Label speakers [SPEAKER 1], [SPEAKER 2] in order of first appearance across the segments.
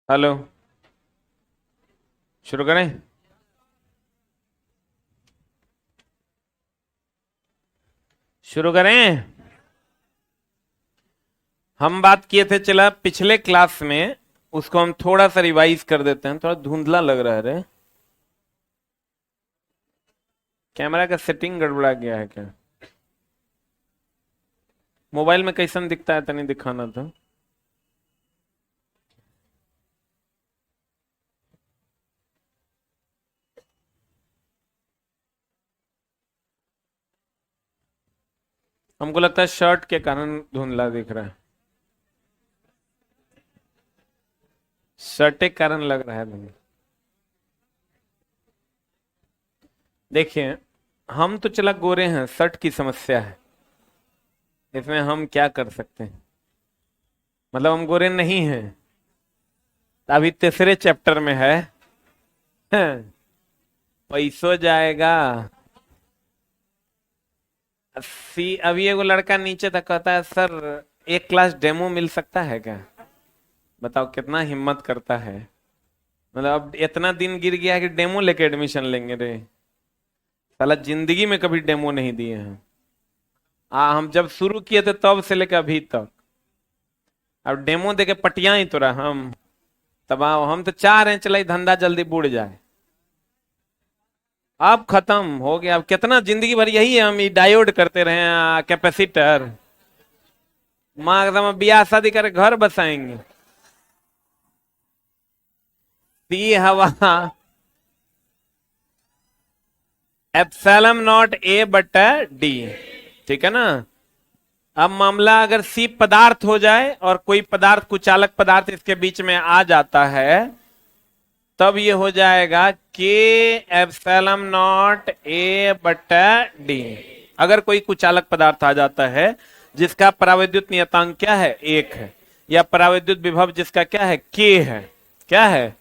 [SPEAKER 1] Hello. शुरू करें। शुरू करें। हम बात किए थे चला पिछले क्लास में। उसको हम थोड़ा सा रिवाइज कर देते हैं। थोड़ा धुंधला लग रहा है रे। कैमरा का सेटिंग गड़बड़ा गया है क्या? मोबाइल में कैसन दिखता है तनी दिखाना था। हमको लगता है शर्ट के कारण धुंधला दिख रहा है। शर्ट के कारण लग रहा है धुंधला। देखिए, हम तो चला गोरे हैं, शर्ट की समस्या है। इसमें हम क्या कर सकते हैं? मतलब हम गोरे नहीं हैं। अभी तीसरे चैप्टर में है। पैसो जाएगा। अभी एगो लड़का नीचे तक कहता है, सर एक क्लास डेमो मिल सकता है क्या? बताओ कितना हिम्मत करता है। मतलब अब इतना दिन गिर गया है कि डेमो लेके एडमिशन लेंगे रे। साला जिंदगी में कभी डेमो नहीं दिए हैं। हम जब शुरू किए थे तब से लेकर अभी तक। अब डेमो देके पटिया ही तो रहा हम। तब हम तो चाह रहे हैं चला धंधा जल्दी बुड़ जाए। अब खत्म हो गया। अब कितना जिंदगी भर यही है, हम डायोड करते रहे, कैपेसिटर। माँ एकदम ब्याह शादी करे घर बसाएंगे। सी हवा एप्सिलॉन नॉट ए बटा डी। ठीक है ना? अब मामला अगर सी पदार्थ हो जाए और कोई पदार्थ कुचालक पदार्थ इसके बीच में आ जाता है, तब ये हो जाएगा के एप्सिलॉन नॉट ए बटा डी। अगर कोई कुचालक पदार्थ आ जाता है जिसका परावैद्युत नियतांक क्या है, एक है, या परावैद्युत विभव जिसका क्या है, के है। क्या है?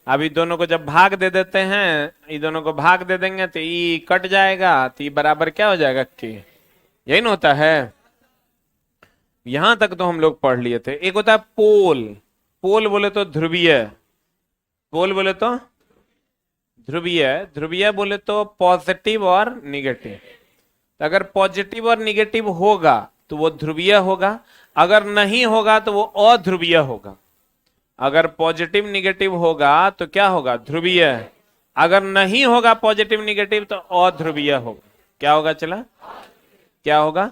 [SPEAKER 1] अभी दोनों को जब भाग दे देते हैं, ये दोनों को भाग दे देंगे तो ई कट जाएगा, तो ई बराबर क्या हो जाएगा, के। यही ना होता है। यहां तक तो हम लोग पढ़ लिए थे। एक होता है पोल। पोल बोले तो ध्रुवीय। पोल बोले तो ध्रुवीय। ध्रुवीय बोले तो पॉजिटिव और निगेटिव। तो अगर पॉजिटिव और निगेटिव होगा तो वो ध्रुवीय होगा। अगर नहीं होगा तो वो अध्रुवीय होगा। अगर पॉजिटिव निगेटिव होगा तो क्या होगा, ध्रुवीय। अगर नहीं होगा पॉजिटिव निगेटिव तो अध्रुवीय होगा। क्या होगा चला? क्या होगा?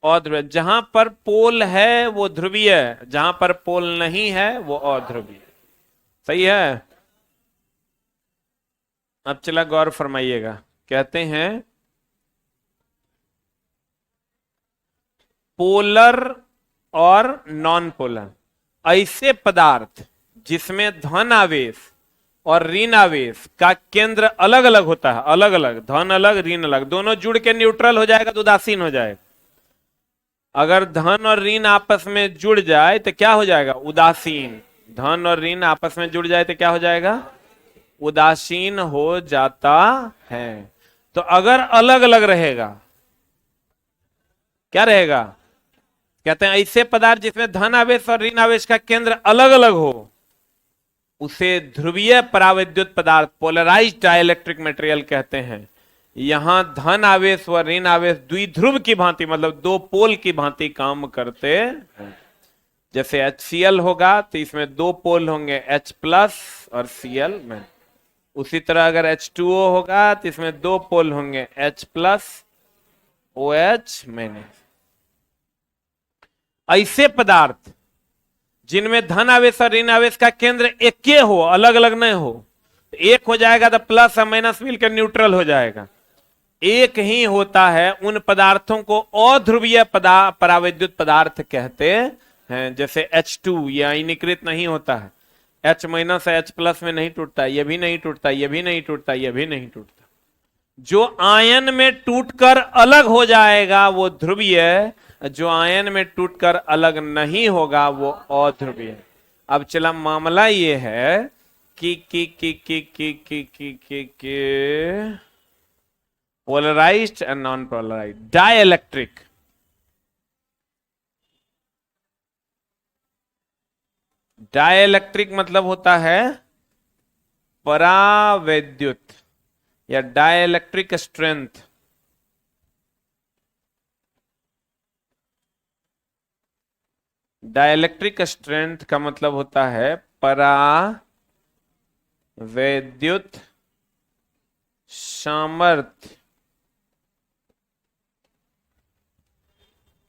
[SPEAKER 1] अध्रुवीय। जहां पर पोल है वो ध्रुवीय, जहां पर पोल नहीं है वो अध्रुवीय। सही है। अब चला गौर फरमाइएगा। कहते हैं पोलर और नॉन पोलर ऐसे पदार्थ जिसमें धन आवेश और ऋण आवेश का केंद्र अलग अलग होता है। अलग अलग, धन अलग ऋण अलग, दोनों जुड़ के न्यूट्रल हो जाएगा तो उदासीन हो जाएगा। अगर धन और ऋण आपस में जुड़ जाए तो क्या हो जाएगा, उदासीन। धन और ऋण आपस में जुड़ जाए तो क्या हो जाएगा, उदासीन हो जाता है। तो अगर अलग अलग रहेगा, क्या रहेगा? कहते हैं ऐसे पदार्थ जिसमें धन आवेश और ऋण आवेश का केंद्र अलग अलग हो, उसे ध्रुवीय परावैद्युत पदार्थ, पोलराइज्ड डाइलेक्ट्रिक मटेरियल कहते हैं। यहां धन आवेश व ऋण आवेश द्विध्रुव की भांति, मतलब दो पोल की भांति काम करते हैं। जैसे HCl होगा तो इसमें दो पोल होंगे, H प्लस और Cl में। उसी तरह अगर H2O होगा तो इसमें दो पोल होंगे, H प्लस OH में। ऐसे पदार्थ जिनमें धन आवेश और ऋण आवेश का केंद्र एक के हो, अलग अलग नहीं हो, तो एक हो जाएगा तो प्लस और माइनस मिलकर न्यूट्रल हो जाएगा। एक ही होता है, उन पदार्थों को अध्रुवीय परावैद्युत पदार्थ कहते हैं। जैसे H2 ये आयनीकृत नहीं होता है, H माइनस H प्लस में नहीं टूटता, ये भी नहीं टूटता, ये भी नहीं टूटता, ये भी नहीं टूटता। जो आयन में टूटकर अलग हो जाएगा वो ध्रुवीय, जो आयन में टूटकर अलग नहीं होगा वो अध्रुवीय। अब चला मामला ये है कि polarised and non polarised dielectric मतलब होता है परावैद्युत या डाइलेक्ट्रिक स्ट्रेंथ। डाइलेक्ट्रिक स्ट्रेंथ का मतलब होता है परावैद्युत सामर्थ्य।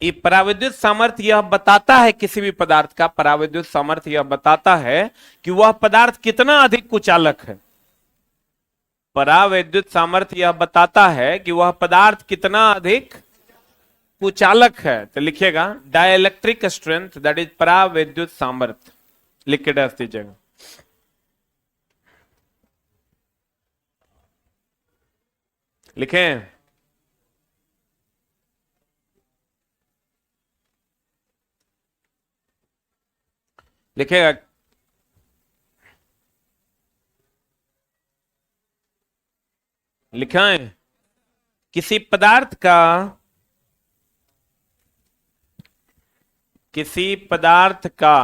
[SPEAKER 1] ये परावैद्युत सामर्थ्य यह बताता है, किसी भी पदार्थ का परावैद्युत सामर्थ्य यह बताता है कि वह पदार्थ कितना अधिक कुचालक है। परावैद्युत सामर्थ्य यह बताता है कि वह पदार्थ कितना अधिक कुचालक है। तो लिखिएगा डाइलेक्ट्रिक स्ट्रेंथ दैट इज परावैद्युत सामर्थ्य, लिख के डाल दीजिएगा। लिखें, लिखेगा। लिखा है किसी पदार्थ का, किसी पदार्थ का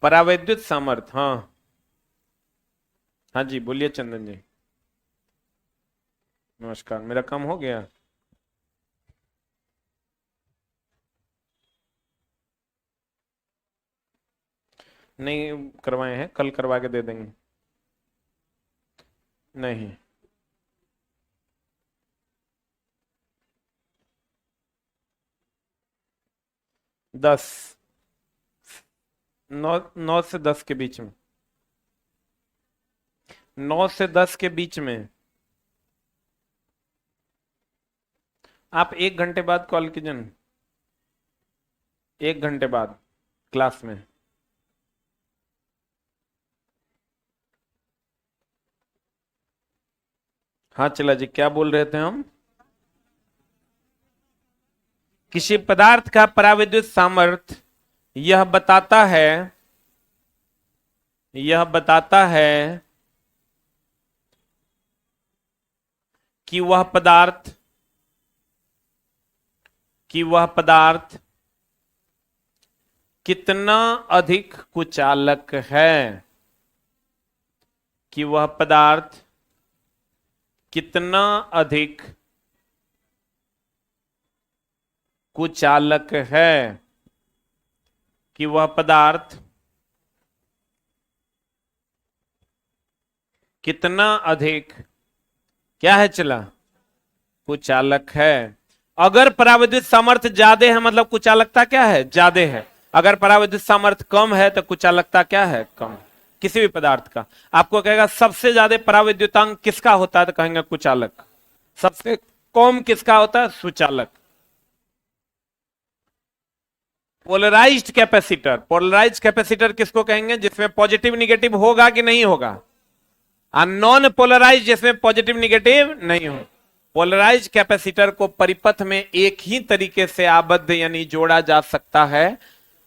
[SPEAKER 1] परावैद्युत सामर्थ्य। हाँ हाँ जी बोलिए चंदन जी। नमस्कार, मेरा काम हो गया? नहीं करवाए हैं, कल करवा के दे देंगे। नहीं, 10, 9 से 10 के बीच में, 9 से 10 के बीच में। आप 1 घंटे बाद कॉल कीजिए ना, 1 घंटे बाद क्लास में। हाँ चला जी, क्या बोल रहे थे हम? किसी पदार्थ का परावैद्युत सामर्थ्य यह बताता है, यह बताता है कि वह पदार्थ, कि वह पदार्थ कितना अधिक कुचालक है, कि वह पदार्थ कितना अधिक कुचालक है, कि वह पदार्थ कितना अधिक क्या है चला, कुचालक है। अगर परावैद्युत सामर्थ्य ज्यादा है मतलब कुचालकता क्या है, ज्यादा है। अगर परावैद्युत सामर्थ्य कम है तो कुचालकता क्या है, कम। किसी भी पदार्थ का आपको कहेगा सबसे ज्यादा परावैद्युतांक किसका होता है तो कहेंगे कुचालक। सबसे कम किसका होता है, सुचालक। पोलराइज्ड कैपेसिटर, पोलराइज्ड कैपेसिटर किसको कहेंगे, जिसमें पॉजिटिव निगेटिव होगा कि नहीं होगा। नॉन पोलराइज जिसमें पॉजिटिव निगेटिव नहीं हो। पोलराइज कैपेसिटर को परिपथ में एक ही तरीके से आबद्ध यानी जोड़ा जा सकता है,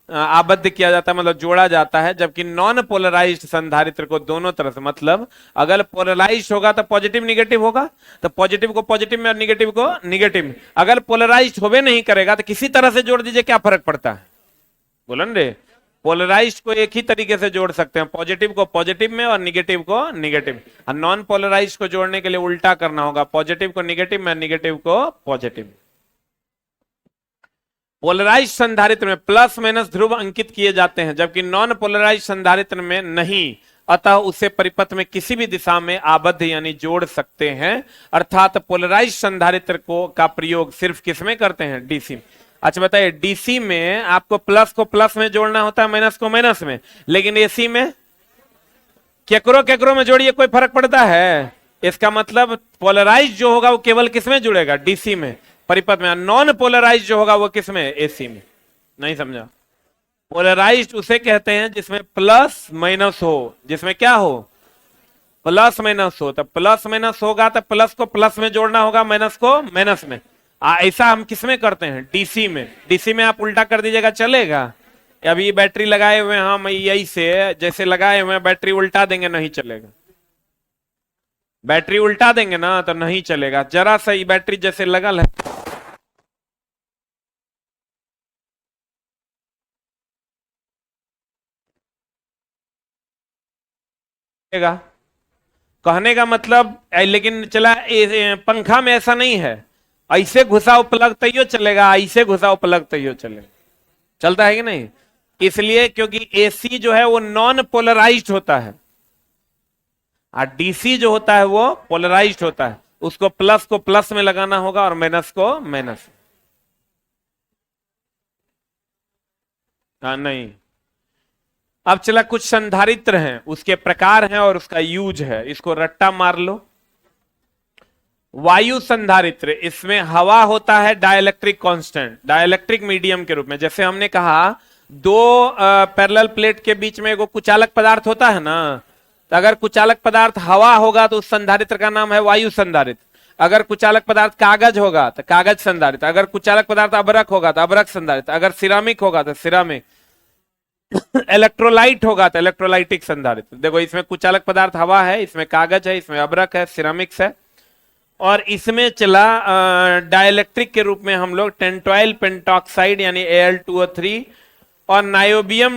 [SPEAKER 1] आबद्ध किया जाता है मतलब जोड़ा जाता है, जबकि नॉन पोलराइज्ड संधारित्र को दोनों तरफ से, मतलब अगर पोलराइज्ड होगा तो पॉजिटिव निगेटिव होगा, तो पॉजिटिव को पॉजिटिव में और निगेटिव को निगेटिव में। अगर पोलराइज्ड होवे नहीं करेगा तो किसी तरह से जोड़ दीजिए, क्या फर्क पड़ता है, बोलन रे। पोलराइज्ड को एक ही तरीके से जोड़ सकते हैं, पॉजिटिव को पॉजिटिव में और निगेटिव को निगेटिव। और नॉन पोलराइज्ड को जोड़ने के लिए उल्टा करना होगा, पॉजिटिव को निगेटिव में, निगेटिव को पॉजिटिव। पोलराइज्ड संधारित्र में प्लस माइनस ध्रुव अंकित किए जाते हैं, जबकि नॉन पोलराइज्ड संधारित्र में नहीं, अतः उसे परिपथ में किसी भी दिशा में आबद्ध यानी जोड़ सकते हैं। अर्थात पोलराइज्ड संधारित्र को का प्रयोग सिर्फ किसमें करते हैं, डीसी में। अच्छा बताइए, डीसी में आपको प्लस को प्लस में जोड़ना होता है, माइनस को माइनस में, लेकिन एसी में केकरो केकरो में जोड़िए कोई फर्क पड़ता है। इसका मतलब पोलराइज जो होगा वो केवल किसमें जुड़ेगा, डीसी में परिपथ में। नॉन पोलराइज जो होगा वो किसमें, एसी में। नहीं समझा? पोलराइज्ड उसे कहते हैं जिसमें प्लस माइनस हो, जिसमें क्या हो, प्लस माइनस हो। तो प्लस माइनस होगा तो प्लस को प्लस में जोड़ना होगा, माइनस को माइनस में। ऐसा हम किसमें करते हैं, डीसी में। डीसी में आप उल्टा कर दीजिएगा चलेगा। अभी बैटरी लगाए हुए हैं हम यही से, जैसे लगाए हुए हैं बैटरी उल्टा देंगे नहीं चलेगा। बैटरी उल्टा देंगे ना तो नहीं चलेगा, जरा सा ही बैटरी जैसे लगल है कहने का मतलब लेकिन चला पंखा में ऐसा नहीं है, ऐसे घुसाओ प्लग तैयो चलेगा, ऐसे घुसाओ प्लग तैयो चलेगा, चलता है कि नहीं? इसलिए क्योंकि एसी जो है वो नॉन पोलराइज्ड होता है और डीसी जो होता है वो पोलराइज्ड होता है, उसको प्लस को प्लस में लगाना होगा और माइनस को माइनस। हाँ नहीं। अब चला कुछ संधारित्र हैं, उसके प्रकार हैं और उसका यूज है, इसको रट्टा मार लो। वायु संधारित्र, इसमें हवा होता है डाइलेक्ट्रिक कांस्टेंट, डाइलेक्ट्रिक मीडियम के रूप में। जैसे हमने कहा दो पैरेलल प्लेट के बीच में एगो कुचालक पदार्थ होता है ना, तो अगर कुचालक पदार्थ हवा होगा तो उस संधारित्र का नाम है वायु संधारित्र। अगर कुचालक पदार्थ कागज होगा तो कागज संधारित्र, अगर कुचालक पदार्थ अबरक होगा तो अबरक संधारित्र, अगर सिरामिक होगा तो सिरामिक, इलेक्ट्रोलाइट होगा तो इलेक्ट्रोलाइटिक संधारित्र। देखो इसमें कुचालक पदार्थ हवा है, इसमें कागज है, इसमें अबरक है, सिरामिक्स है, और इसमें चला डाइलेक्ट्रिक के रूप में हम लोग टेंटोइल पेंटॉक्साइड यानी Al2O3 और नायोबियम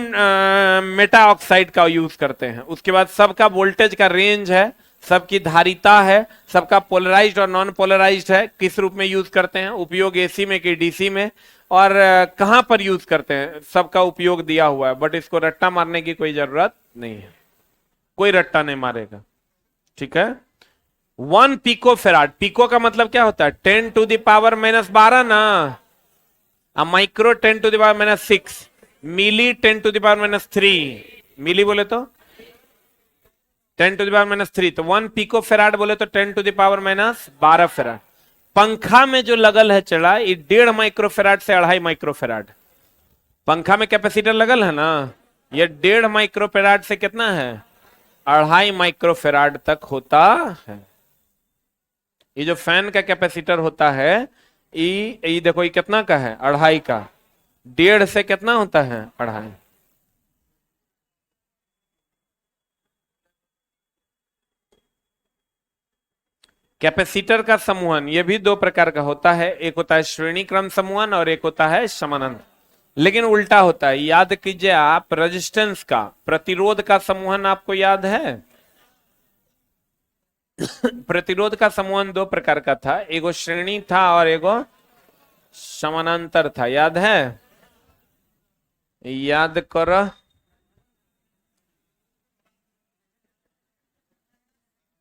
[SPEAKER 1] मेटा ऑक्साइड का यूज करते हैं। उसके बाद सबका वोल्टेज का रेंज है, सबकी धारिता है, सबका पोलराइज्ड और नॉन पोलराइज्ड है, किस रूप में यूज करते हैं, उपयोग एसी में कि डीसी में, और कहां पर यूज करते हैं, सबका उपयोग दिया हुआ है। बट इसको रट्टा मारने की कोई जरूरत नहीं है, कोई रट्टा नहीं मारेगा, ठीक है। 1 पिको फेराड, पिको का मतलब क्या होता है 10 टू द पावर -12 ना, micro 10 to the power -6, milli 10 to the power -3, milli बोले तो 10 टू द पावर -3, तो 1 पिको फेराड बोले तो 10 टू द पावर -12 फेराड। पंखा में जो लगल है चला ये 1.5 माइक्रोफेराड से 2.5 माइक्रोफेराड, पंखा में कैपेसिटर लगल है ना, ये 1.5 माइक्रोफेराड से कितना है 2.5 माइक्रोफेराड तक होता है। ये जो फैन का कैपेसिटर होता है ये देखो ये कितना का है 2.5 का, 1.5 से कितना होता है 2.5। कैपेसिटर का समूहन ये भी दो प्रकार का होता है, एक होता है श्रेणी क्रम समूहन और एक होता है समानांतर, लेकिन उल्टा होता है। याद कीजिए आप, रेजिस्टेंस का प्रतिरोध का समूहन आपको याद है? प्रतिरोध का समूहन दो प्रकार का था, एगो श्रेणी था और एगो समानांतर था, याद है? याद करो।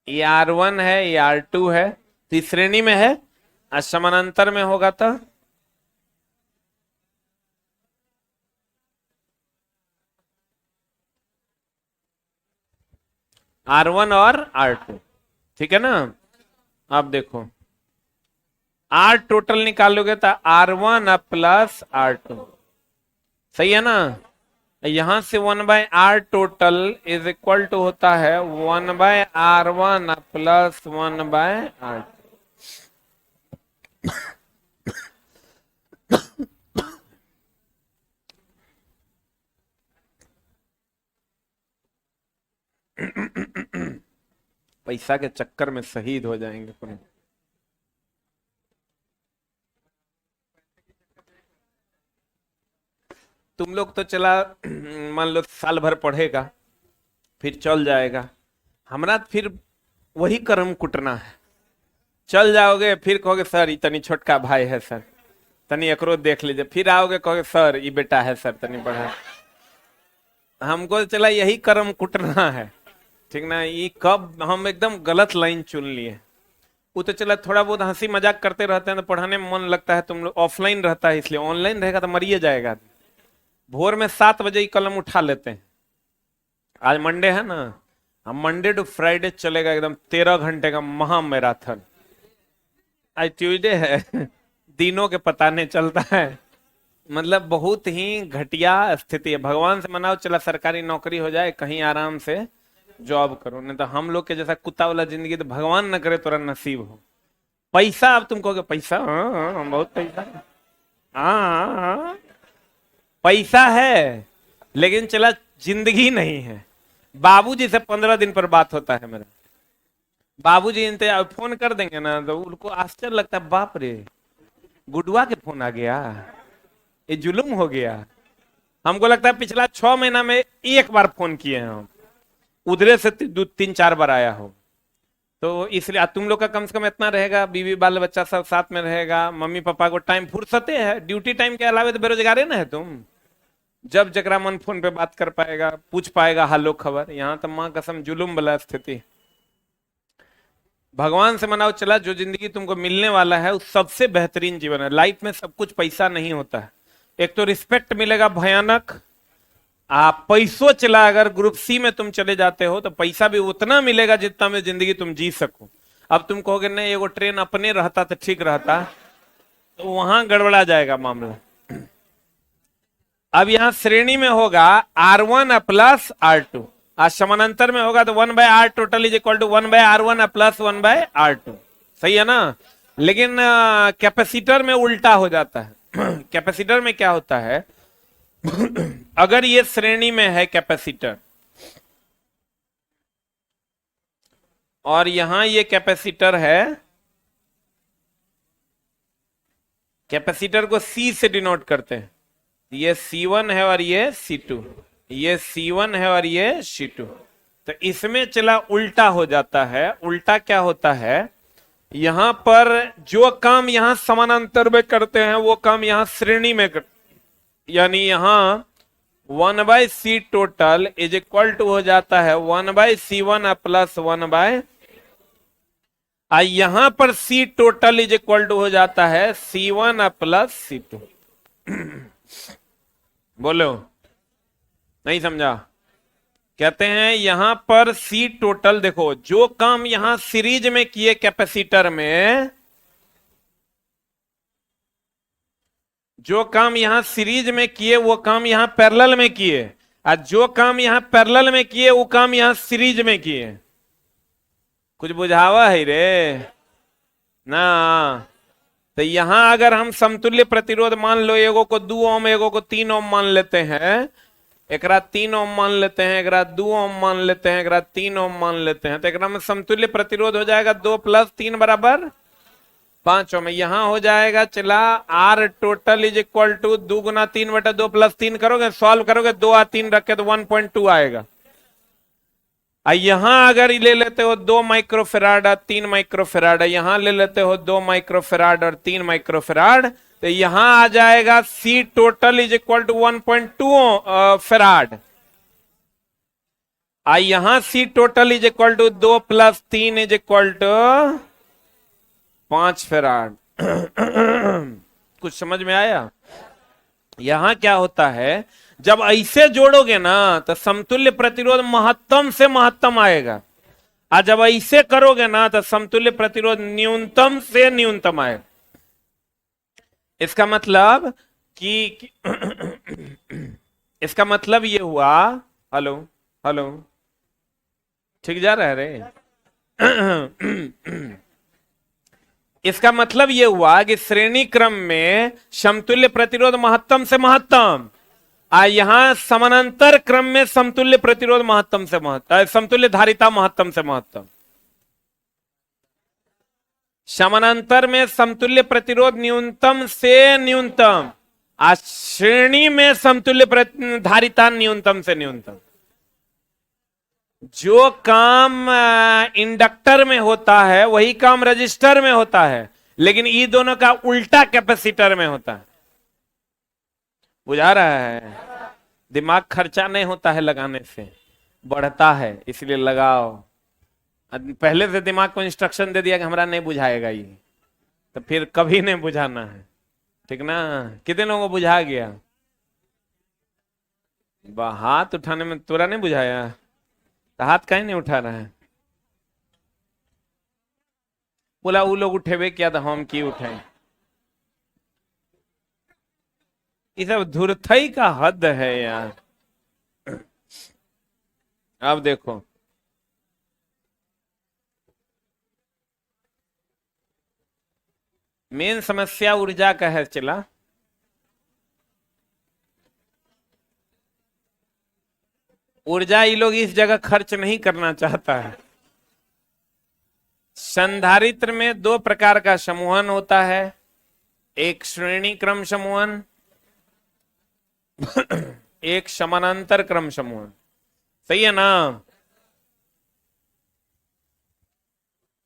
[SPEAKER 1] ये R1 है, ये R2 है, तो इस श्रेणी में है, और समानांतर में होगा तो R1 और R2, ठीक है ना। अब देखो R टोटल निकालोगे तो R1 प्लस R2, सही है ना। यहां से 1/R total is equal to होता है 1/R1 प्लस 1/R2। पैसा के चक्कर में शहीद हो जाएंगे पूरे। तुम लोग तो चला मान लो साल भर पढ़ेगा फिर चल जाएगा, हमरा फिर वही कर्म कुटना है। चल जाओगे फिर कहोगे सर इतनी छोटका भाई है सर, तनी एकरो देख लीजिए, फिर आओगे कहोगे सर ये बेटा है सर तनी बढ़ा। हमको चला यही कर्म कुटना है, ठीक ना। ये कब हम एकदम गलत लाइन चुन लिए। वो तो चला थोड़ा बहुत हंसी मजाक करते रहते हैं तो पढ़ाने में मन लगता है, तुम लोग ऑफलाइन रहता है इसलिए, ऑनलाइन रहेगा तो मरिए जाएगा। भोर में 7 बजे ही कलम उठा लेते हैं। आज मंडे है ना, हम मंडे टू फ्राइडे चलेगा एकदम 13 घंटे का महा मैराथन। आज ट्यूसडे है दिनों के पता नहीं चलता है, मतलब बहुत ही घटिया स्थिति है। भगवान से मनाओ चला सरकारी नौकरी हो जाए, कहीं आराम से जॉब करो, नहीं तो हम लोग के जैसा कुत्ता वाला जिंदगी तो भगवान न करे तोरा नसीब हो। पैसा, अब तुम कहोगे पैसा, हाँ, बहुत पैसा, हाँ पैसा है, लेकिन चला जिंदगी नहीं है। बाबूजी से 15 दिन पर बात होता है मेरा, बाबूजी इंतजार फोन कर देंगे ना तो उनको आश्चर्य लगता है, बाप रे गुडुआ के फोन आ गया, ये जुलुम हो गया। हमको लगता है पिछला 6 महीना में एक बार फोन किए हैं हम, उधरे से 2 3 4 बार आया हो। तो इसलिए तुम लोग का कम से कम इतना रहेगा, बीवी बाल बच्चा सब साथ में रहेगा, मम्मी पापा को टाइम फुर्सते है, ड्यूटी टाइम के अलावा तो बेरोजगार ना है तुम। जब जकरा मन फोन पे बात कर पाएगा, पूछ पाएगा हालो खबर। यहाँ तो माँ कसम जुलुम वाला स्थिति। भगवान से मनाओ चला, जो जिंदगी तुमको मिलने वाला है वो सबसे बेहतरीन जीवन है। लाइफ में सब कुछ पैसा नहीं होता है। एक तो रिस्पेक्ट मिलेगा भयानक, आप पैसों चला, अगर ग्रुप सी में तुम चले जाते हो तो पैसा भी उतना मिलेगा जितना में जिंदगी तुम जी सको। अब तुम कहोगे नहीं एगो ट्रेन अपने रहता तो ठीक रहता, तो वहां गड़बड़ा जाएगा मामला। अब यहां श्रेणी में होगा R1 प्लस R2, आज समानांतर में होगा तो 1/R total is equal to 1/R1 plus 1/R2, सही है ना। लेकिन कैपेसिटर में उल्टा हो जाता है। कैपेसिटर में क्या होता है, अगर ये श्रेणी में है कैपेसिटर और यहां ये कैपेसिटर है, कैपेसिटर को C से डिनोट करते हैं, ये C1 है और ये C2, ये C1 है और ये C2। तो इसमें चला उल्टा हो जाता है। उल्टा क्या होता है, यहां पर जो काम यहां समानांतर में करते हैं वो काम यहां श्रेणी में करते, यानी यहां 1/C total is equal to हो जाता है 1/C1 प्लस 1/, यहां पर C total is equal to हो जाता है C1 प्लस C2। बोलो, नहीं समझा। कहते हैं यहां पर C टोटल, देखो जो काम यहां सीरीज में किए कैपेसिटर में, जो काम यहां सीरीज में किए वो काम यहां पैरेलल में किए, और जो काम यहां पैरेलल में किए वो काम यहां सीरीज में किए। कुछ बुझावा है रे ना। तो यहां अगर हम समतुल्य प्रतिरोध मान लो, एगो को 2 ओम एगो को 3 ओम मान लेते हैं, एकरा 3 ओम मान लेते हैं, एकरा 2 ओम मान लेते हैं, एकरा 3 ओम मान लेते हैं, तो एकरा में समतुल्य प्रतिरोध हो जाएगा 2 + 3 = 5 ओम। यहां हो जाएगा चला R total is equal to 2 × 3 / 2 + 3 करोगे, सॉल्व करोगे 2 और 3 रखे तो 1.2 आएगा। यहां अगर ले लेते हो 2 माइक्रोफेराड और 3 माइक्रोफेराड, यहां ले लेते हो 2 माइक्रोफेराड और 3 माइक्रोफेराड, तो यहां आ जाएगा C total is equal to 1.2 farad. यहां C total is equal to 2 + 3 is equal to 5 farad. कुछ समझ में आया। यहां क्या होता है, जब ऐसे जोड़ोगे ना तो समतुल्य प्रतिरोध महत्तम से महत्तम आएगा, और जब ऐसे करोगे ना तो समतुल्य प्रतिरोध न्यूनतम से न्यूनतम आएगा। इसका मतलब कि इसका मतलब ये हुआ, हेलो हेलो, ठीक जा रहा है रे। इसका मतलब यह हुआ कि श्रेणी क्रम में समतुल्य प्रतिरोध महत्तम से महत्तम, यहां समानांतर क्रम में समतुल्य प्रतिरोध महत्तम से महत्तम, समतुल्य धारिता महत्तम से महत्तम। समानांतर में समतुल्य प्रतिरोध न्यूनतम से न्यूनतम, श्रेणी में समतुल्य धारिता न्यूनतम से न्यूनतम। जो काम इंडक्टर में होता है वही काम रजिस्टर में होता है, लेकिन ये दोनों का उल्टा कैपेसिटर में होता है। बुझा रहा है। दिमाग खर्चा नहीं होता है लगाने से, बढ़ता है, इसलिए लगाओ। पहले से दिमाग को इंस्ट्रक्शन दे दिया कि हमारा नहीं बुझाएगा ये, तो फिर कभी नहीं बुझाना है, ठीक ना। कितने लोगों को बुझा गया, हाथ उठाने में तोरा नहीं बुझाया, तो हाथ कहीं नहीं उठा रहा है। बोला वो लोग उठेबे किया तो हम की उठाए। ये सब धुरथई का हद है यार। अब देखो, मेन समस्या ऊर्जा का है चला। ऊर्जा ये लोग इस जगह खर्च नहीं करना चाहता है। संधारित्र में दो प्रकार का समूहन होता है, एक श्रेणी क्रम समूहन, एक समानांतर क्रम समूहन। सही है ना?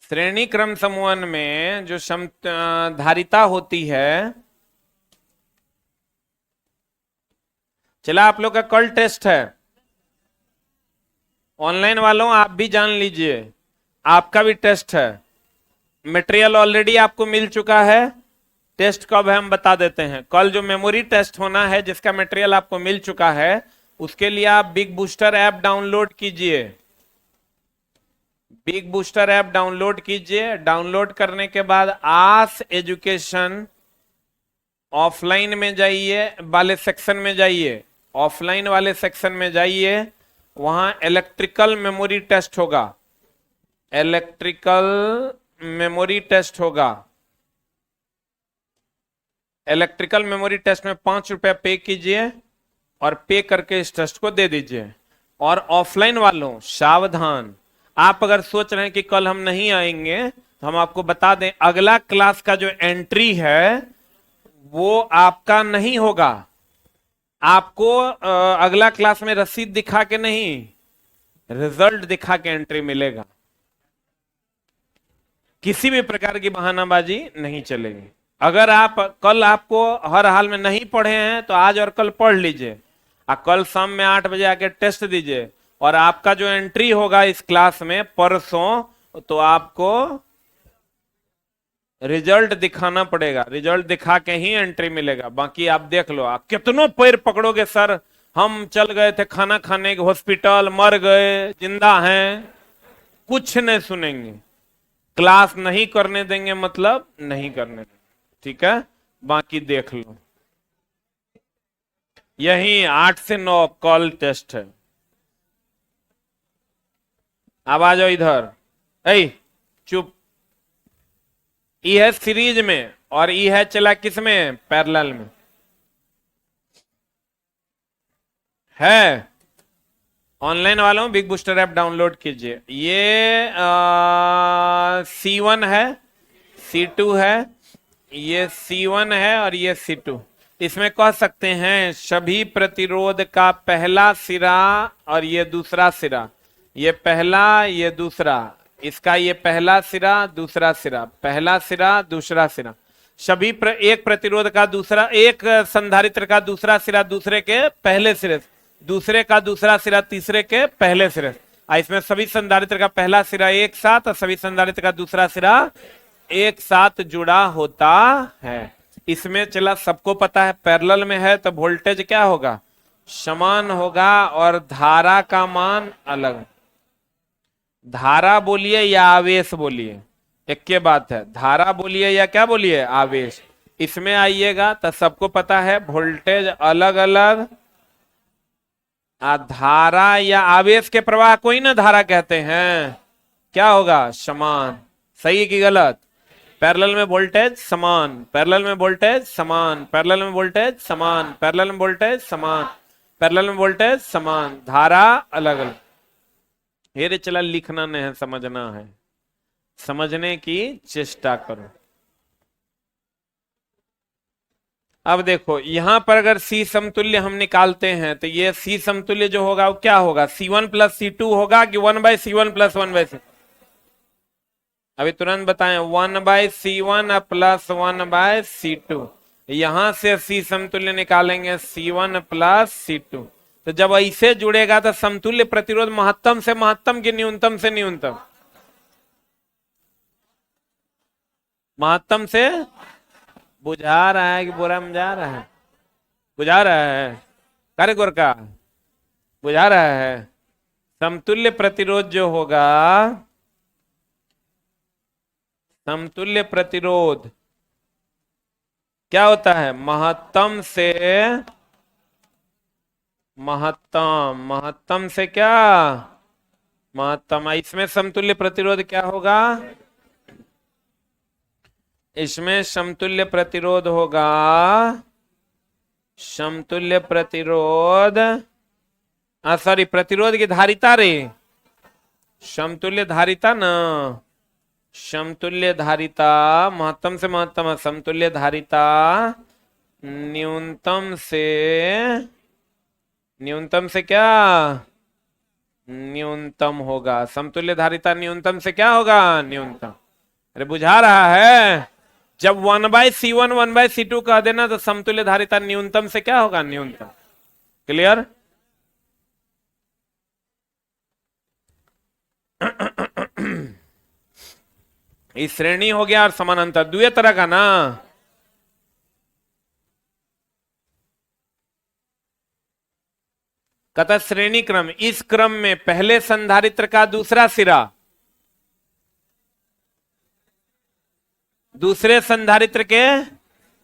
[SPEAKER 1] श्रेणी क्रम समूहन में जो धारिता होती है, चला आप लोग का कल टेस्ट है ऑनलाइन वालों, आप भी जान लीजिए आपका भी टेस्ट है। मटेरियल ऑलरेडी आपको मिल चुका है, टेस्ट कब है हम बता देते हैं। कल जो मेमोरी टेस्ट होना है जिसका मटेरियल आपको मिल चुका है, उसके लिए आप बिग बूस्टर ऐप डाउनलोड कीजिए। बिग बूस्टर ऐप डाउनलोड कीजिए। डाउनलोड करने के बाद आस एजुकेशन ऑफलाइन में जाइए, वाले सेक्शन में जाइए, ऑफलाइन वाले सेक्शन में जाइए, वहां इलेक्ट्रिकल मेमोरी टेस्ट होगा, इलेक्ट्रिकल मेमोरी टेस्ट होगा। इलेक्ट्रिकल मेमोरी टेस्ट में 5 रुपया पे कीजिए और पे करके इस टेस्ट को दे दीजिए। और ऑफलाइन वालों सावधान, आप अगर सोच रहे हैं कि कल हम नहीं आएंगे तो हम आपको बता दें, अगला क्लास का जो एंट्री है वो आपका नहीं होगा। आपको अगला क्लास में रसीद दिखा के नहीं, रिजल्ट दिखा के एंट्री मिलेगा। किसी भी प्रकार की बहानाबाजी नहीं चलेगी। अगर आप कल आपको हर हाल में नहीं पढ़े हैं तो आज और कल पढ़ लीजिए, और कल शाम में 8 बजे आके टेस्ट दीजिए, और आपका जो एंट्री होगा इस क्लास में परसों, तो आपको रिजल्ट दिखाना पड़ेगा, रिजल्ट दिखा के ही एंट्री मिलेगा। बाकी आप देख लो, आप कितनों पैर पकड़ोगे, सर हम चल गए थे खाना खाने के हॉस्पिटल, मर गए, जिंदा हैं, कुछ नहीं सुनेंगे। क्लास नहीं करने देंगे मतलब नहीं करने देंगे, ठीक है? बाकी देख लो, यही 8 से 9 कॉल टेस्ट है। अब आ जाओ इधर, ऐ चुप। ई है सीरीज में और ई है चला किस में? पैरेलल में है। ऑनलाइन वालों बिग बूस्टर ऐप डाउनलोड कीजिए। ये C1 है, C2 है, ये C1 है और ये C2। इसमें कह सकते हैं सभी प्रतिरोध का पहला सिरा और ये दूसरा सिरा, ये पहला ये दूसरा, इसका ये पहला सिरा दूसरा सिरा, पहला सिरा दूसरा सिरा, सभी एक प्रतिरोध का दूसरा, एक संधारित्र का दूसरा सिरा दूसरे के पहले सिरे, दूसरे का दूसरा सिरा तीसरे के पहले सिरे। इसमें सभी संधारित्र का पहला सिरा एक साथ और सभी संधारित्र का दूसरा सिरा एक साथ जुड़ा होता है। इसमें चला सबको पता है पैरेलल में है तो वोल्टेज क्या होगा? समान होगा और धारा का मान अलग। धारा बोलिए या आवेश बोलिए, एक के बात है, धारा बोलिए या क्या बोलिए? आवेश। इसमें आइएगा तो सबको पता है वोल्टेज अलग अलग, धारा या आवेश के प्रवाह को ही ना धारा कहते हैं। क्या होगा? समान। सही की गलत? पैरेलल में वोल्टेज समान, पैरेलल में वोल्टेज समान, पैरेलल में वोल्टेज समान, पैरेलल में वोल्टेज समान, पैरेलल में वोल्टेज समान, धारा अलग अलग। हेरे चला लिखना नहीं है, समझना है, समझने की चेष्टा करो। अब देखो यहां पर अगर C समतुल्य हम निकालते हैं तो ये C समतुल्य जो होगा वो क्या होगा? C1 प्लस C2 होगा कि 1/C1 प्लस 1/C? अभी तुरंत बताएं। 1/C1 plus 1/C2। यहां से C समतुल्य निकालेंगे C1 प्लस C2। तो जब ऐसे जुड़ेगा तो समतुल्य प्रतिरोध महत्तम से महत्तम की न्यूनतम से न्यूनतम? महत्तम से। बुझा रहा है कि बोरा में जा रहा है? बुझा रहा है कार्य गोरका? बुझा रहा है? समतुल्य प्रतिरोध जो होगा, समतुल्य प्रतिरोध क्या होता है? महत्तम से महत्तम, महत्तम से क्या? महत्तम। इसमें समतुल्य प्रतिरोध क्या होगा? इसमें समतुल्य प्रतिरोध होगा, समतुल्य प्रतिरोध, सॉरी प्रतिरोध की धारिता रे, समतुल्य धारिता ना, समतुल्य धारिता महत्तम से महत्तम है, समतुल्य धारिता न्यूनतम से क्या न्यूनतम होगा। समतुल्य धारिता न्यूनतम से क्या होगा न्यूनतम। अरे बुझा रहा है। जब 1/C1 1/C2 कह देना तो समतुल्य धारिता न्यूनतम से क्या होगा न्यूनतम। क्लियर। इस श्रेणी हो गया और समानांतर द्वितीय तरह का ना। कहता श्रेणी क्रम, इस क्रम में पहले संधारित्र का दूसरा सिरा दूसरे संधारित्र के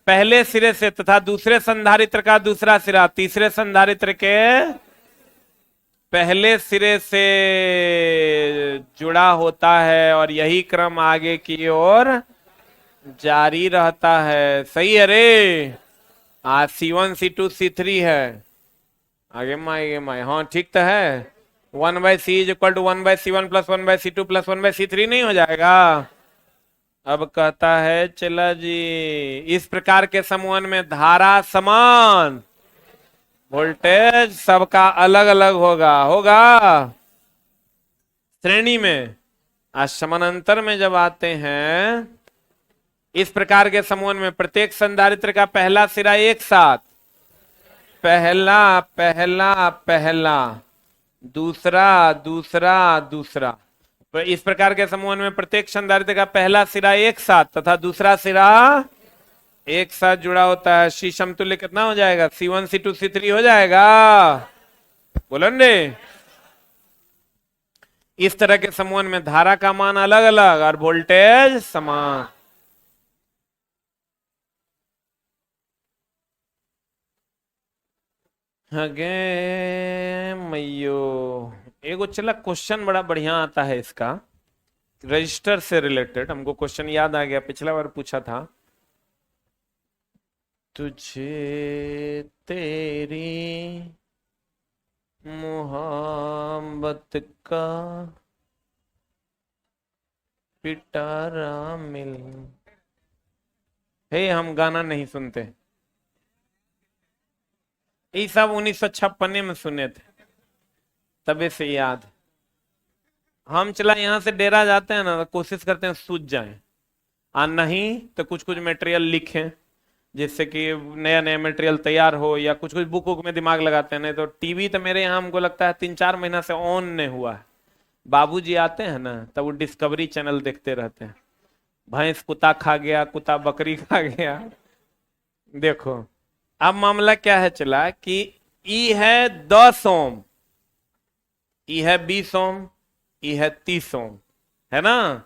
[SPEAKER 1] पहले सिरे से तथा दूसरे संधारित्र का दूसरा सिरा तीसरे संधारित्र के पहले सिरे से जुड़ा होता है और यही क्रम आगे की ओर जारी रहता है। सही है रे। आज C1 C2 C3 है। आगे माए हाँ ठीक तो है। 1/C = 1/C1 + 1/C2 + 1/C3 नहीं हो जाएगा। अब कहता है चला जी, इस प्रकार के समूहन में धारा समान, वोल्टेज सबका अलग अलग होगा श्रेणी में। आज समानांतर में जब आते हैं, इस प्रकार के समूहन में प्रत्येक संधारित्र का पहला सिरा एक साथ पहला दूसरा। तो इस प्रकार के समूहन में प्रत्येक संधारित्र का पहला सिरा एक साथ तथा दूसरा सिरा एक साथ जुड़ा होता है। सी समतुल्य कितना हो जाएगा C1 C2 C3 हो जाएगा। बोलन रे। इस तरह के समूहन में धारा का मान अलग अलग और वोल्टेज समान। अगे मैयो एगो चला क्वेश्चन बड़ा बढ़िया आता है इसका, रजिस्टर से रिलेटेड। हमको क्वेश्चन याद आ गया, पिछला बार पूछा था। तुझे तेरी मोहब्बत का पिटारा मिल। हे हम गाना नहीं सुनते, ये सब 1956 में सुने थे, तबे से याद। हम चला यहाँ से डेरा जाते हैं ना तो कोशिश करते हैं सूझ जाए, और नहीं तो कुछ कुछ मटेरियल लिखें जिससे कि नया नया मटेरियल तैयार हो, या कुछ कुछ बुक में दिमाग लगाते हैं। नहीं तो टीवी तो मेरे यहाँ हमको लगता है 3-4 महीना से ऑन नहीं हुआ है। बाबूजी आते हैं ना तब वो डिस्कवरी चैनल देखते रहते हैं। भैंस कुत्ता खा गया, कुत्ता बकरी खा गया। देखो अब मामला क्या है चला कि ई है 10 ओम, ई है 20 ओम, ई है 30 ओम, है ना।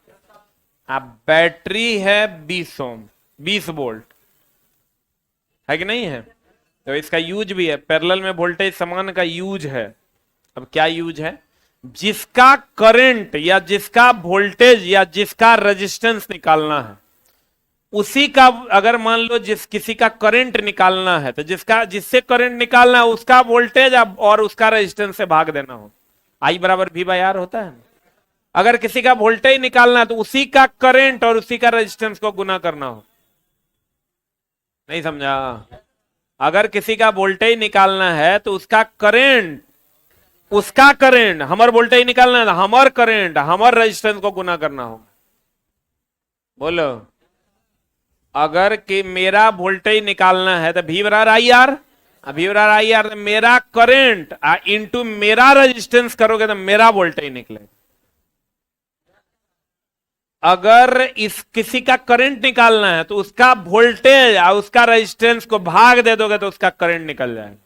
[SPEAKER 1] अब बैटरी है 20 ओम, 20 वोल्ट, है कि नहीं है। तो इसका यूज भी है, पैरेलल में वोल्टेज समान का यूज है। अब क्या यूज है, जिसका करंट या जिसका वोल्टेज या जिसका रेजिस्टेंस निकालना है उसी का, अगर मान लो किसी का करंट निकालना है तो जिससे करंट निकालना है उसका वोल्टेज और उसका रेजिस्टेंस से भाग देना हो। I = V/R होता है। अगर किसी का वोल्टेज निकालना है तो उसी का करंट और उसी का रेजिस्टेंस को गुना करना हो। नहीं समझा। अगर किसी का वोल्टेज निकालना है तो उसका करंट हमार वोल्टेज निकालना है, हमार करंट हमार रेजिस्टेंस को गुना करना हो। बोलो, अगर कि मेरा वोल्टेज निकालना है तो V/IR, V/IR मेरा करंट इंटू मेरा रेजिस्टेंस करोगे तो मेरा वोल्टेज निकलेगा। अगर किसी का करंट निकालना है तो उसका वोल्टेज और उसका रेजिस्टेंस को भाग दे दोगे तो उसका करंट निकल जाएगा।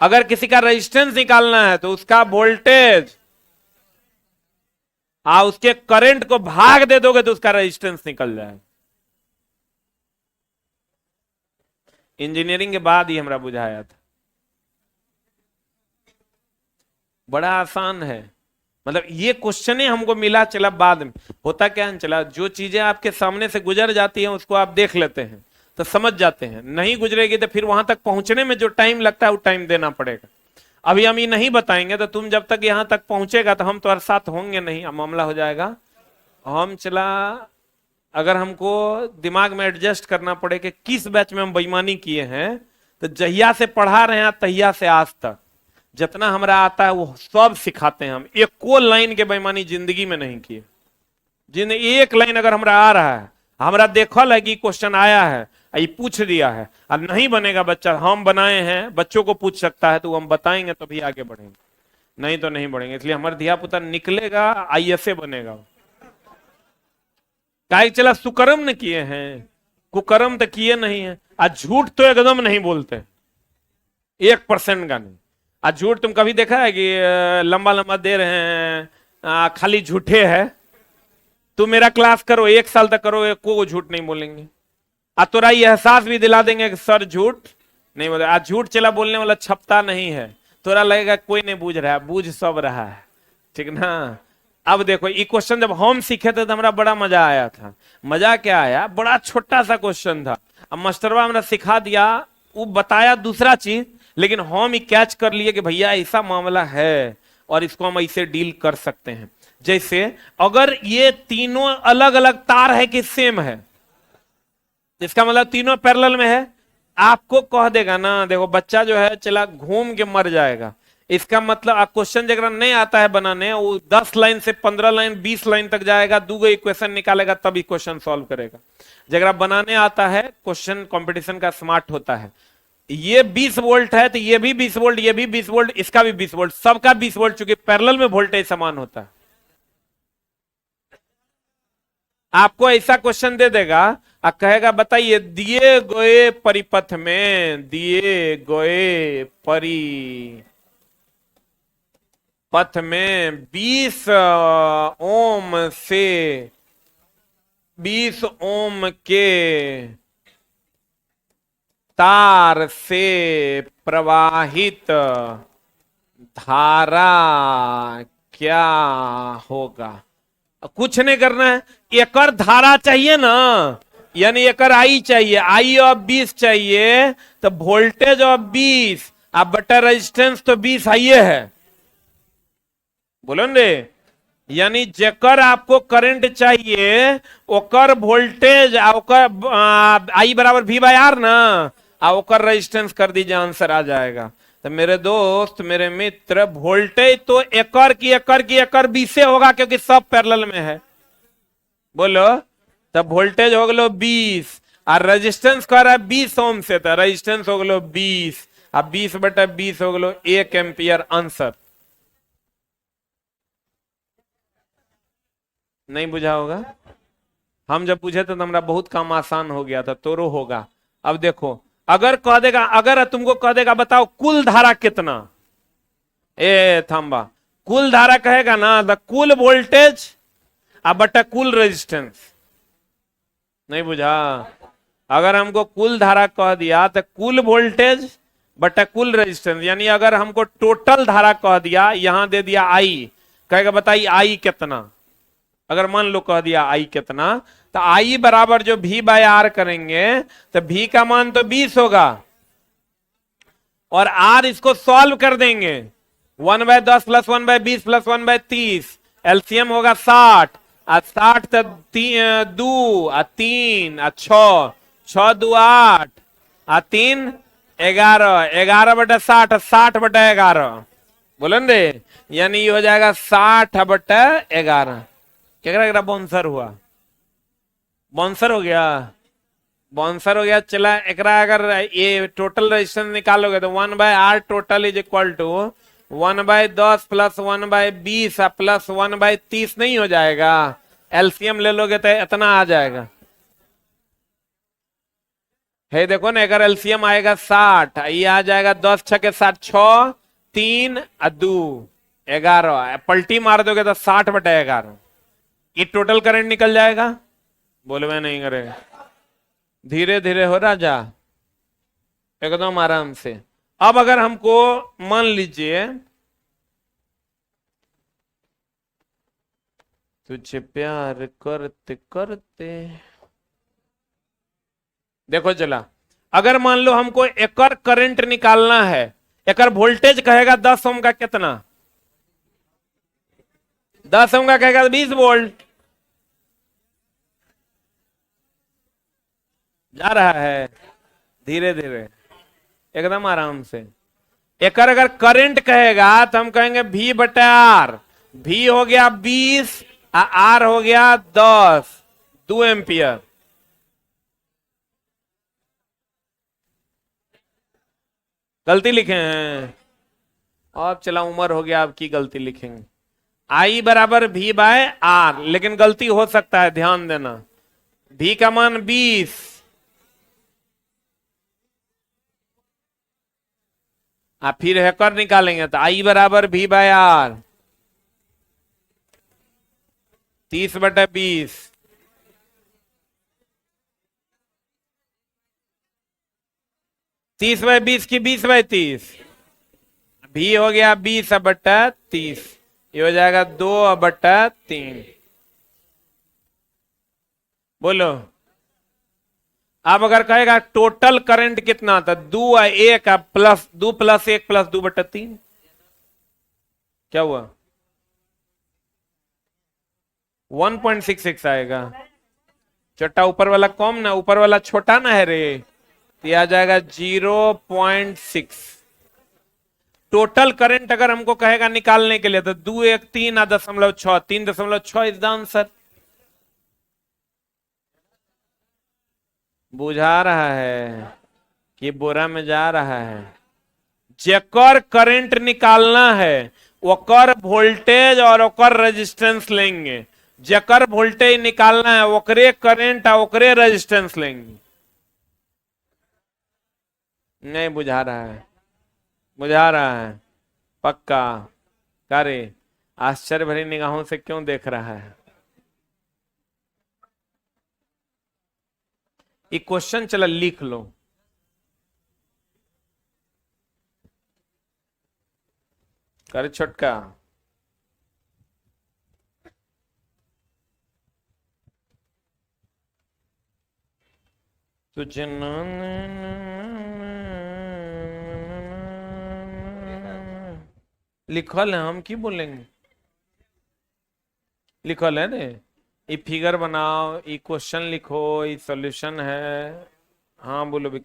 [SPEAKER 1] अगर किसी का रेजिस्टेंस निकालना है तो उसका वोल्टेज उसके करंट को भाग दे दोगे तो उसका रेजिस्टेंस निकल जाएगा। इंजीनियरिंग के बाद ही हमरा बुझाया था। बड़ा आसान है, मतलब ये क्वेश्चन हमको मिला चला बाद में। होता क्या है चला, जो चीजें आपके सामने से गुजर जाती हैं उसको आप देख लेते हैं तो समझ जाते हैं, नहीं गुजरेगी तो फिर वहां तक पहुंचने में जो टाइम लगता है वो टाइम देना पड़ेगा। अभी हम ये नहीं बताएंगे तो तुम जब तक यहां तक पहुंचेगा तो हम तुम्हारे साथ होंगे नहीं, मामला हो जाएगा हम चला, अगर हमको दिमाग में एडजस्ट करना पड़े कि किस बैच में हम बेईमानी किए हैं, तो जहिया से पढ़ा रहे हैं तहिया से आज तक जितना हमरा आता है वो सब सिखाते हैं हम। एक को लाइन के बेईमानी जिंदगी में नहीं किए। जिन एक लाइन अगर हमरा आ रहा है, हमरा देखल है कि क्वेश्चन आया है, ये पूछ दिया है, अब नहीं बनेगा बच्चा, हम बनाए हैं, बच्चों को पूछ सकता है तो हम बताएंगे तभी आगे बढ़ेंगे, नहीं तो नहीं बढ़ेंगे। इसलिए हमारे धिया पुता निकलेगा आईएसए बनेगा। काहे चला सुकर्म न किए हैं, कुकर्म तो किए नहीं है। आज झूठ तो एकदम नहीं बोलते, 1% का नहीं। आज झूठ तुम कभी देखा है कि लंबा लंबा दे रहे हैं, खाली झूठे है। तुम मेरा क्लास करो, 1 साल तक करो, को झूठ नहीं बोलेंगे। तोरा ये एहसास भी दिला देंगे कि सर झूठ नहीं बोले। आज झूठ चला बोलने वाला छपता नहीं है, तोरा लगेगा कोई नहीं बूझ रहा है, बूझ सब रहा है, ठीक ना। अब देखो ये क्वेश्चन जब हम सीखे थे तो हमारा बड़ा मजा आया था। मजा क्या आया, बड़ा छोटा सा क्वेश्चन था, अब मास्टरवा हमरा सिखा दिया, वो बताया दूसरा चीज, लेकिन हम ही कैच कर लिए कि भैया ऐसा मामला है और इसको हम ऐसे डील कर सकते हैं। जैसे अगर ये तीनों अलग अलग तार है कि सेम है, इसका मतलब तीनों पैरेलल में है। आपको कह देगा ना, देखो बच्चा जो है चला घूम के मर जाएगा, इसका मतलब क्वेश्चन जगह नहीं आता है बनाने, वो 10 लाइन से 15 लाइन 20 लाइन तक जाएगा, 2 इक्वेशन निकालेगा तभी क्वेश्चन सॉल्व करेगा। जगह बनाने आता है, क्वेश्चन कंपटीशन का स्मार्ट होता है। ये 20 वोल्ट है तो ये भी 20 वोल्ट, ये भी 20 वोल्ट, इसका भी 20 वोल्ट, सबका 20 वोल्ट, चूंकि पैरेलल में वोल्टेज समान होता है। आपको ऐसा क्वेश्चन दे देगा और कहेगा बताइए दिए गए परिपथ में, दिए गए परिपथ में 20 ओम से 20 ओम के तार से प्रवाहित धारा क्या होगा। कुछ नहीं करना है, एकर धारा चाहिए ना, यानी एकर आई चाहिए, आई ऑफ 20 चाहिए, तो वोल्टेज ऑफ 20 अब बटा रेजिस्टेंस तो 20 आइए है, बोलो रे। यानी जेकर आपको करंट चाहिए ओकर वोल्टेज आई बराबर V बाय R ना, ओकर रेजिस्टेंस कर दीजिए, आंसर आ जाएगा। तो मेरे दोस्त मेरे मित्र, वोल्टेज तो एकर की 20 से होगा क्योंकि सब पैरेलल में है, बोलो। तब वोल्टेज हो गलो 20 और रेजिस्टेंस कर रहा है 20 ओम से, तो रेजिस्टेंस हो गलो 20, अब 20 बटा 20 हो गलो 1 एम्पियर। आंसर नहीं बुझा होगा, हम जब पूछे थे तो हमारा बहुत काम आसान हो गया था, तोरो होगा। अब देखो अगर कह देगा, अगर तुमको कह देगा बताओ कुल धारा कितना, थंबा कुल धारा कहेगा ना, द कुल वोल्टेज अब बटा कुल रेजिस्टेंस, नहीं बुझा। अगर हमको कुल धारा कह दिया तो कुल वोल्टेज बटा कुल रेजिस्टेंस, यानी अगर हमको टोटल धारा कह दिया, यहां दे दिया आई, कहेगा बताइए आई कितना। अगर मान लो कह दिया आई कितना, तो आई बराबर जो V बाय R करेंगे तो V का मान तो 20 होगा और R इसको सॉल्व कर देंगे, 1/10 प्लस 1/20 प्लस 1/30, एलसीएम होगा 60, 60 तो 2 3 6, 6 2 8 3 11, 11 बटा 60, 60 बटा 11, बोलन रे। यानी ये हो जाएगा 60 बटा 11। क्या बाउंसर हुआ, बाउंसर हो गया, बाउंसर हो गया। चला एकरा अगर ये टोटल रेजिस्टेंस निकालोगे तो 1/R total is equal to 1/10 plus 1/20 plus 1/30 नहीं हो जाएगा, एलसीएम ले लोगे तो इतना आ जाएगा। है देखो ना, अगर एलसीएम आएगा 60, ये आ जाएगा 10 6 के 60, 6 3 2 11, पलटी मार दोगे तो 60 बटा 11, ये टोटल करंट निकल जाएगा। बोलवे नहीं करेगा, धीरे धीरे हो राजा, एकदम आराम से। अब अगर हमको मान लीजिए तुझे प्यार करते करते, देखो चला, अगर मान लो हमको एकर करंट निकालना है, एकर वोल्टेज कहेगा 10 ओम का कितना, 10 ओम का कहेगा 20 वोल्ट, जा रहा है धीरे धीरे, एकदम आराम से। एक अगर करंट कहेगा तो हम कहेंगे V बटा आर। V हो गया 20, आर हो गया 10, 2 एम्पियर। गलती लिखे हैं, अब चला उम्र हो गया, आपकी गलती लिखेंगे। I बराबर V बाय आर, लेकिन गलती हो सकता है, ध्यान देना। V का मान 20, आप फिर हैकर निकालेंगे तो I बराबर V बाय आर, 30/20। 30/20 की 20/30, भी हो गया 20/30, ये हो जाएगा 2/3। बोलो, अब अगर कहेगा टोटल करंट कितना था, 2 प्लस 2 + 1 + 2/3, क्या हुआ? 1.66 आएगा। छोटा ऊपर वाला कम ना, ऊपर वाला छोटा ना है रे, तो आ जाएगा 0.6। टोटल करंट अगर हमको कहेगा निकालने के लिए तो 2 1 3.6, 3.6 इज द आंसर। बुझा रहा है कि बोरा में जा रहा है। जेकर करंट निकालना है ओकर वोल्टेज और ओकर रेजिस्टेंस लेंगे, जेकर वोल्टेज निकालना है ओकरे करंट और ओकरे रेजिस्टेंस लेंगे। नहीं बुझा रहा है, बुझा रहा है पक्का। करे आश्चर्य भरी निगाहों से क्यों देख रहा है? ये क्वेश्चन चला लिख लो। करे छोटका, तुझे लिखल है, हम की बोलेंगे, लिखल है ने। ये फिगर बनाओ, ये क्वेश्चन लिखो, ये सॉल्यूशन है। हाँ बोलो भी।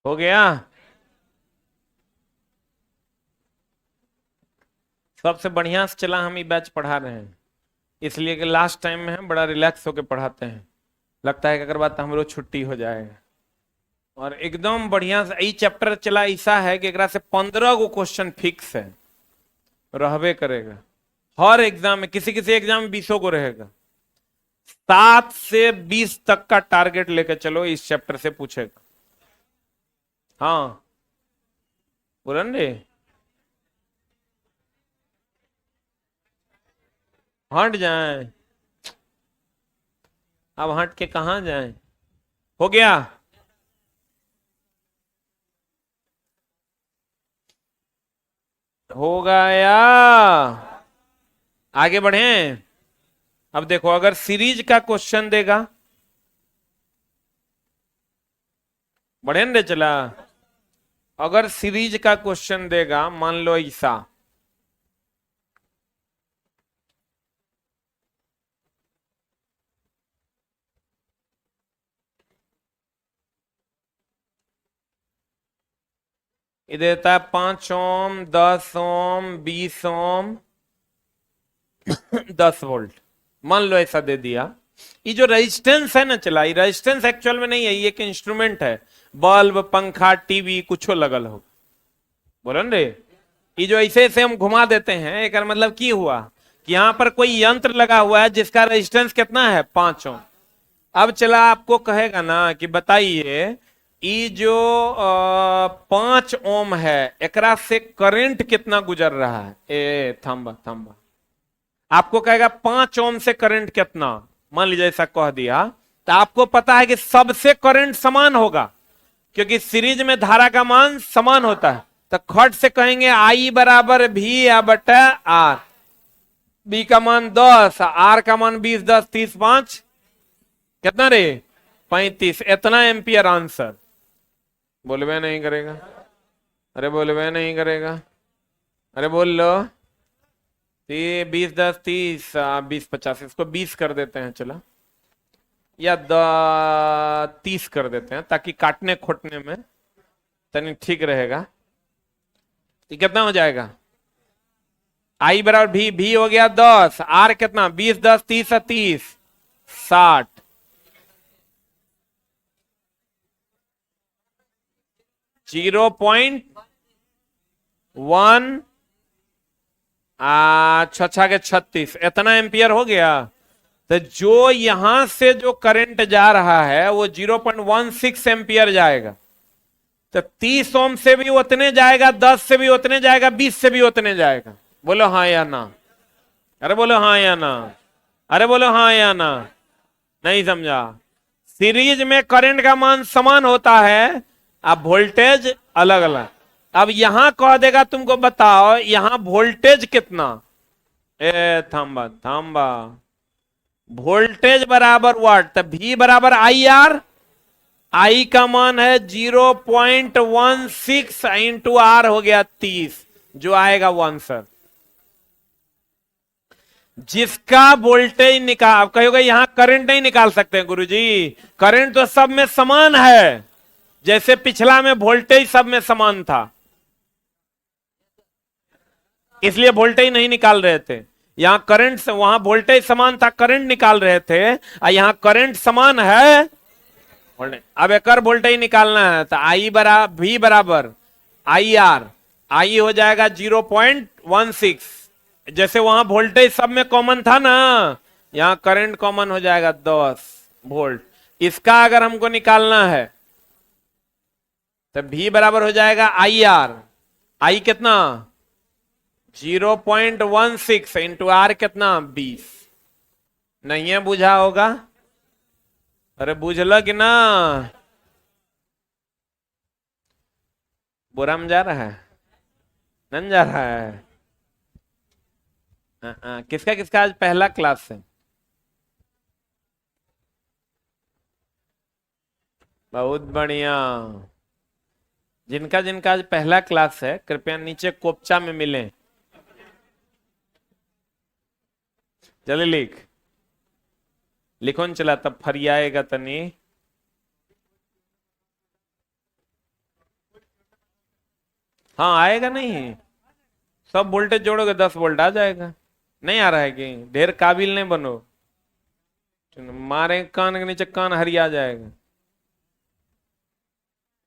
[SPEAKER 1] हो गया। सबसे बढ़िया से चला, हम ये बैच पढ़ा रहे हैं इसलिए कि लास्ट टाइम में हम बड़ा रिलैक्स होकर पढ़ाते हैं। लगता है कि अगर बात हमारो छुट्टी हो जाएगा, और एकदम बढ़िया से ई चैप्टर चला ऐसा है कि एकरा से 15 गो क्वेश्चन फिक्स है, रहबे करेगा हर एग्जाम में। किसी किसी एग्जाम में 20 को रहेगा। 7 से 20 तक का टारगेट लेकर चलो, इस चैप्टर से पूछेगा। हाँ बोलन रे, हट जाए, अब हट के कहां जाए। हो गया। हो गया। आगे बढ़े। अब देखो, अगर सीरीज का क्वेश्चन देगा, बढ़े न रे चला। अगर सीरीज का क्वेश्चन देगा, मान लो ऐसा, ये देता है 5 ओम, 10 ओम, 20 ओम, 10 वोल्ट। मान लो ऐसा दे दिया। ये जो रेजिस्टेंस है ना चला, ये रेजिस्टेंस एक्चुअल में नहीं है, ये एक इंस्ट्रूमेंट है। बल्ब, पंखा, टीवी कुछ लगल हो, बोलो न रे। ये जो ऐसे ऐसे हम घुमा देते हैं, एक मतलब की हुआ कि यहां पर कोई यंत्र लगा हुआ है जिसका रेजिस्टेंस कितना है, 5 ओम। अब चला आपको कहेगा ना कि बताइए, ये जो 5 ओम है, एकरा से करंट कितना गुजर रहा है। ए थम्बा थम्बा, आपको कहेगा 5 ओम से करंट कितना, मान लीजिए ऐसा कह दिया, तो आपको पता है कि सबसे करंट समान होगा, क्योंकि सीरीज में धारा का मान समान होता है। तो खट से कहेंगे आई बराबर भी या बटा आर। बी का मान 10, आर का मान 20, 10, 30, 5 कितना रे, 35। इतना एम्पियर आंसर। बोलवे नहीं करेगा, अरे बोलवे नहीं करेगा, अरे बोल लो। 20, 10, 30, 20, 50, इसको 20 कर देते हैं चला, या 30 कर देते हैं, ताकि काटने खोटने में तनी ठीक रहेगा। तो कितना हो जाएगा, आई बराबर भी हो गया 10, आर कितना 20, 10, 30, 30, 60। 0.1 छछा के 36, इतना एम्पियर हो गया। तो जो यहां से जो करंट जा रहा है वो 0.16 एम्पियर जाएगा। तो 30 ओम से भी उतने जाएगा, 10 से भी उतने जाएगा, 20 से भी उतने जाएगा। बोलो हाँ या ना, अरे बोलो हाँ या ना, अरे बोलो हाँ या ना। नहीं समझा। सीरीज में करंट का मान समान होता है, अब वोल्टेज अलग अलग। अब यहां कह देगा तुमको बताओ यहां वोल्टेज कितना। ए थाम्बा थाम्बा, वोल्टेज बराबर वाट, तो V बराबर आई आर। आई का मान है 0.16 इंटू आर हो गया 30, जो आएगा वो आंसर। जिसका वोल्टेज निकाल, आप कहोगे यहां करंट नहीं निकाल सकते गुरुजी, करंट तो सब में समान है, जैसे पिछला में वोल्टेज सब में समान था, इसलिए वोल्टेज नहीं निकाल रहे थे। यहां करंट से, वहां वोल्टेज समान था, करंट निकाल रहे थे, और यहां करंट समान है, अब एक वोल्टेज निकालना है। तो आई बराबर V बराबर आई आर, आई हो जाएगा 0.16, जैसे वहां वोल्टेज सब में कॉमन था ना, यहां करंट कॉमन हो जाएगा 10 वोल्ट। इसका अगर हमको निकालना है तो V बराबर हो जाएगा आई आर, आई कितना 0.16 इंटू आर कितना 20। नहीं है बुझा होगा, अरे बुझल कि ना। बुरा में जा रहा है, नहीं जा रहा है। किसका किसका आज पहला क्लास है, बहुत बढ़िया। जिनका जिनका आज पहला क्लास है कृपया नीचे कोपचा में मिले, जल्दी लिखो न चला, तब फरियाएगा तनी। हाँ आएगा, नहीं सब वोल्टेज जोड़ोगे 10 वोल्ट आ जाएगा। नहीं आ रहा है कि ढेर काबिल नहीं बनो, मारे कान के नीचे कान हरिया जाएगा।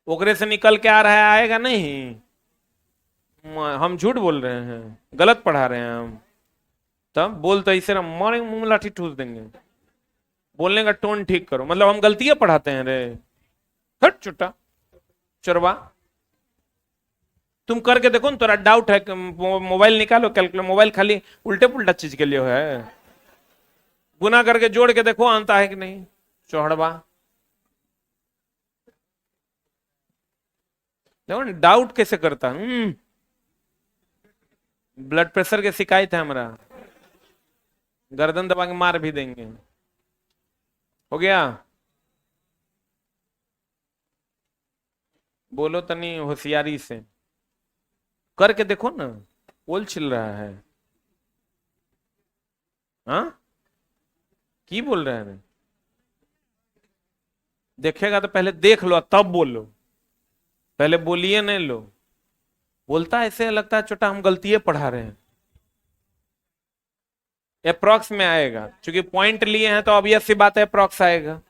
[SPEAKER 1] ओकरे से निकल के आ रहा है, आएगा नहीं। हम झूठ बोल रहे हैं, गलत पढ़ा रहे हैं हम, तब बोल तो इसे मारेंगे, मुंह में लाठी ठूस देंगे। बोलने का टोन ठीक करो, मतलब हम गलतियां पढ़ाते हैं रे, हट चुट्टा चोरवा। तुम करके देखो ना, थोड़ा डाउट है, मोबाइल निकालो, कैलकुलेटर, मोबाइल खाली उल्टे पुल्टा चीज के लिए है। गुना करके जोड़ के देखो आता है कि नहीं, चौहड़वा। देखो डाउट कैसे करता। ब्लड प्रेशर की शिकायत है हमारा, गर्दन दबा के मार भी देंगे। हो गया? बोलो तनी होशियारी से करके देखो ना, पोल छिल रहा है। हाँ, की बोल रहे हैं? देखेगा तो पहले देख लो तब बोलो, पहले बोलिए नहीं लो। बोलता ऐसे लगता है छोटा हम गलतियां पढ़ा रहे हैं। अप्रॉक्स में आएगा, क्योंकि पॉइंट लिए हैं तो ऑब्वियस सी बात है अप्रॉक्स आएगा।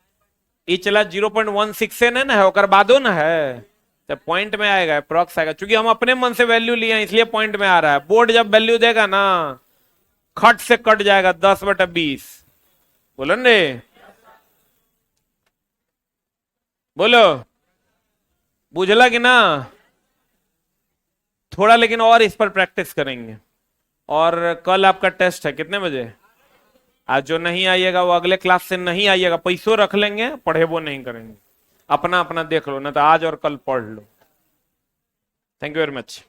[SPEAKER 1] ये चला 0.16 से ना है, ओकर बादो ना है, तो पॉइंट में आएगा, अप्रॉक्स आएगा। क्योंकि हम अपने मन से वैल्यू लिए हैं इसलिए पॉइंट में आ रहा है। बोर्ड जब वैल्यू देगा ना, खट से कट जाएगा 10/20। बोलो ने, बोलो, बुझला कि ना? थोड़ा लेकिन और इस पर प्रैक्टिस करेंगे। और कल आपका टेस्ट है कितने बजे? आज जो नहीं आइएगा वो अगले क्लास से नहीं आइएगा, पैसों रख लेंगे, पढ़े वो नहीं करेंगे। अपना अपना देख लो ना, तो आज और कल पढ़ लो। Thank you very much.